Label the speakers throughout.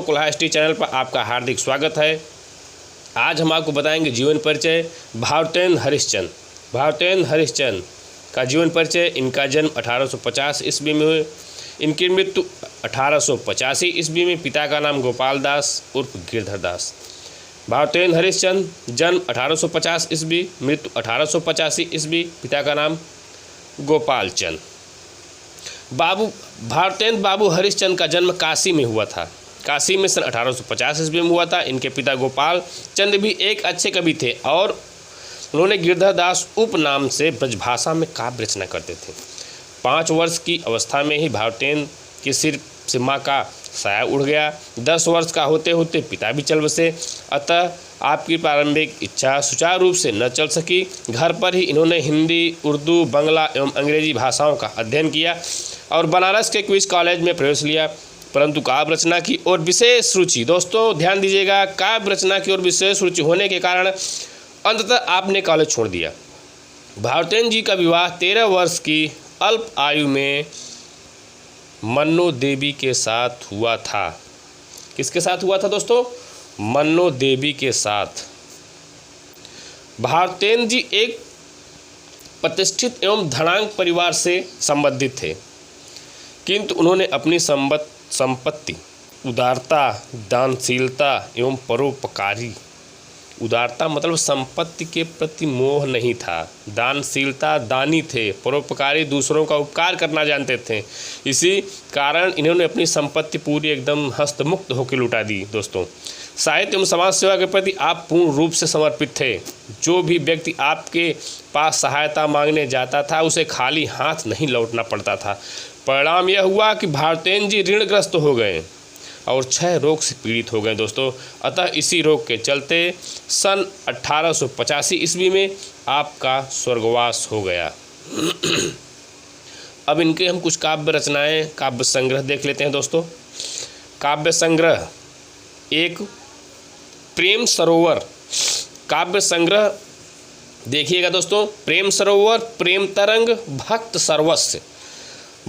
Speaker 1: कुल्हा history channel पर आपका हार्दिक स्वागत है। आज हम आपको बताएंगे जीवन परिचय भारतेंद्र हरिश्चंद्र। भारतेंद्र हरिश्चंद्र का जीवन परिचय। इनका जन्म 1850 ईस्वी में हुए। इनकी मृत्यु 1885 ईस्वी में। पिता का नाम गोपाल दास उर्फ गिरधर दास। भारतेंद्र हरिश्चंद्र जन्म 1850 ईस्वी, मृत्यु 1885 ईस्वी। पिता का नाम गोपाल चंद। भारतेंद्र बाबू हरिश्चंद्र का जन्म काशी में हुआ था। काशी में सन 1850 ईस्वी में हुआ था। इनके पिता गोपाल चंद भी एक अच्छे कवि थे और उन्होंने गिरधर दास उपनाम से ब्रजभाषा में काव्य रचना करते थे। 5 वर्ष की अवस्था में ही भारतेंद्र के सिर से माँ का साया उड़ गया। 10 वर्ष का होते होते पिता भी चल बसे, अतः आपकी प्रारंभिक इच्छा सुचारू रूप से न चल सकी। घर पर ही इन्होंने हिंदी, उर्दू, बांग्ला एवं अंग्रेजी भाषाओं का अध्ययन किया और बनारस के क्वींस कॉलेज में प्रवेश लिया, परंतु काव्य रचना की ओर विशेष रुचि, दोस्तों ध्यान दीजिएगा, काव्य रचना की ओर विशेष रुचि होने के कारण अंततः आपने कॉलेज छोड़ दिया। भारतेंद्र जी का विवाह 13 वर्ष की अल्प आयु में मन्नो देवी के साथ हुआ था। किसके साथ हुआ था दोस्तों? मन्नो देवी के साथ। भारतेंद्र जी एक प्रतिष्ठित एवं धनाढ्य परिवार से संबंधित थे, किंतु उन्होंने अपनी संपत्ति उदारता, दानशीलता एवं परोपकारी, उदारता मतलब संपत्ति के प्रति मोह नहीं था, दानशीलता, दानी थे, परोपकारी, दूसरों का उपकार करना जानते थे। इसी कारण इन्होंने अपनी संपत्ति पूरी एकदम हस्तमुक्त होकर लुटा दी। दोस्तों साहित्य एवं समाज सेवा के प्रति आप पूर्ण रूप से समर्पित थे। जो भी व्यक्ति आपके पास सहायता मांगने जाता था उसे खाली हाथ नहीं लौटना पड़ता था। परिणाम यह हुआ कि भारतेंद्र जी ऋणग्रस्त हो गए और क्षय रोग से पीड़ित हो गए दोस्तों। अतः इसी रोग के चलते सन 1885 ईस्वी में आपका स्वर्गवास हो गया। अब इनके हम कुछ काव्य रचनाएं, काव्य संग्रह देख लेते हैं दोस्तों। काव्य संग्रह एक प्रेम सरोवर काव्य संग्रह देखिएगा दोस्तों। प्रेम सरोवर, प्रेम तरंग, भक्त सर्वस्व,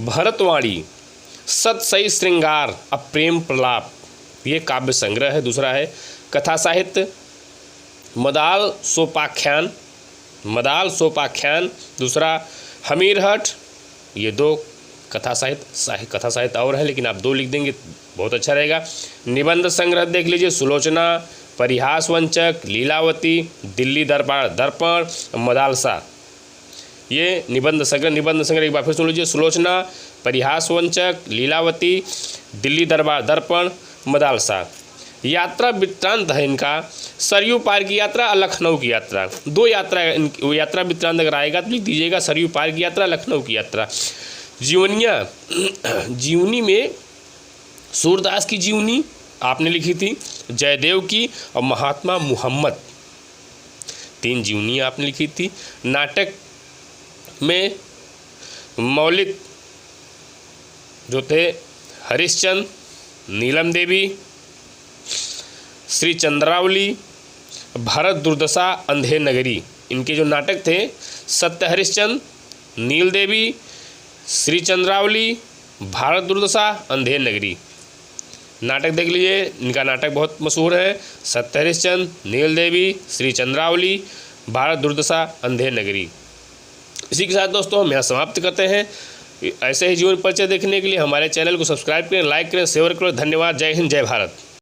Speaker 1: भरतवाणी, सतसई श्रृंगार, अप्रेम प्रलाप, ये काव्य संग्रह है। दूसरा है कथा साहित्य, मदाल सोपाख्यान। दूसरा हमीरहट। ये 2 कथा साहित्य और है, लेकिन आप 2 लिख देंगे बहुत अच्छा रहेगा। निबंध संग्रह देख लीजिए, सुलोचना, परिहासवंचक, लीलावती, दिल्ली दर्पण, मदालसा। ये निबंध संग्रह एक बार फिर सुन लीजिए, सुलोचना, परिहासवंचक, लीलावती, दिल्ली दर्पण, मदालसा। यात्रा वृत्तांत है इनका सरयू पार की यात्रा और लखनऊ की यात्रा। 2 यात्रा वृत्तांत अगर आएगा तो लिख दीजिएगा, सरयू पार की यात्रा, लखनऊ की यात्रा। जीवनी में सूरदास की जीवनी आपने लिखी थी, जयदेव की और महात्मा मुहम्मद, 3 जीवनी आपने लिखी थी। नाटक में मौलिक जो थे हरिश्चंद्र, नीलम देवी, श्री चंद्रावली, भरत दुर्दशा, अंधेर नगरी, इनके जो नाटक थे सत्य हरिश्चंद्र, नील देवी, श्री चंद्रावली, भारत दुर्दशा, अंधेर नगरी। नाटक देख लीजिए, इनका नाटक बहुत मशहूर है, सत्य हरिश्चंद्र, नील देवी, श्री चंद्रावली, भारत दुर्दशा, अंधेर नगरी। इसी के साथ दोस्तों हम यहाँ समाप्त करते हैं। ऐसे ही जीवन परिचय देखने के लिए हमारे चैनल को सब्सक्राइब करें, लाइक करें, शेयर करें। धन्यवाद। जय हिंद, जय भारत।